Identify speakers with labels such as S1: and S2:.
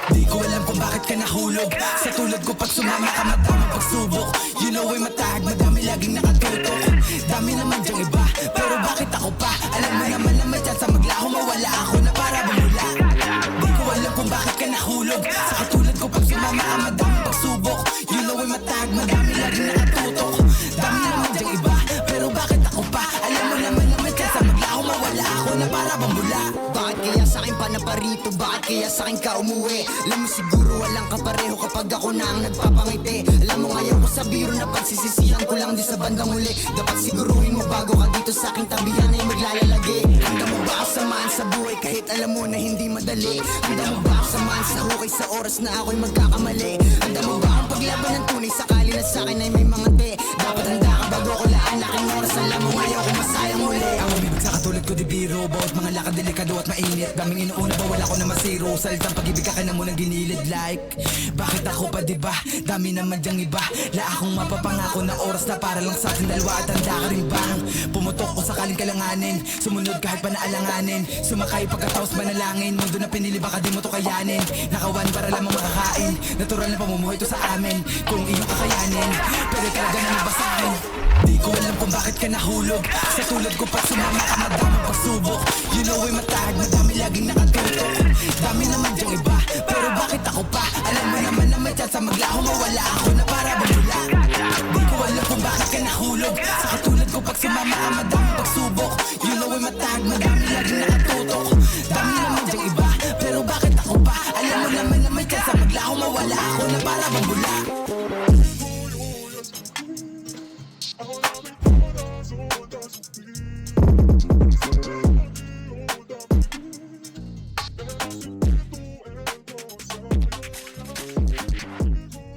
S1: Di ko alam kung bakit ka nahulog. Sa tulad ko pag sumama ka madaming pagsubok. You know ay matahag, madami laging nakatutok. Dami naman dyang iba, pero bakit ako pa? Alam mo naman na may chance maglaho, mawala ako na para bumula. Di ko alam kung bakit ka nahulog. Sa katulad ko pag sumama ka madaming pagsubok. You know ay matahag, madami laging nakatutok. Dami naman dyang iba, pero bakit ako pa? Alam mo naman na may chance maglaho, mawala ako na para bumula.
S2: Bakit kaya sa'kin pa na parito? Bakit kaya sa'kin ka umuwi? Alam mo siguro walang kapareho kapag ako na ang nagpapangiti. Alam mo ngayon ko sa biro na pagsisisihan ko lang di sa bandang huli. Dapat siguruhin mo bago ka dito sa aking tabihan ay maglalagi. Handa mo ba ako samahan sa buhay kahit alam mo na hindi madali? Handa mo ba ako samahan sa hukay sa oras na ako'y magkakamali? Handa mo ba akong paglaban ng tunay sakali na sa'kin ay may mga te? Dapat handa ka bago ko laan aking oras. Alam mo ngayon ko masayang muli.
S1: Ang umibig sa katulad ko di biro. Bawat mga lakad delikado at mainit. Daming inuuna bawal ako na masiro. Salitang pag-ibig ka na munang ginilid like. Bakit ako pa diba? Dami naman dyang iba. La akong mapapangako na oras na para lang sa atin dalawa. At handa ka rin bang pumutok ko sakaling kalanganin? Sumunod kahit pa naalanganin. Sumakay pagkatapos manalangin. Mundo na pinili baka di mo to kayanin. Nakawan para lamang makakain. Natural na pamumuhay to sa amin. Kung iyong kakayanin, pwede talaga na nabasahin. Di ko alam kung bakit ka nahulog. Sa tulad ko pag sumama ka madaming pagsubok. You know ay matahag, madami laging nakatutok. Dami naman dyang iba, pero bakit ako pa? Alam mo naman na may chance maglaho, mawala ako na para bumula. Di ko alam kung bakit ka nahulog. Sa katulad ko pag sumama ka madaming pagsubok. You know ay matahag, madami laging nakatutok. Dami naman dyang iba, pero bakit ako pa? Alam mo naman na may chance maglaho, mawala ako na para bumula.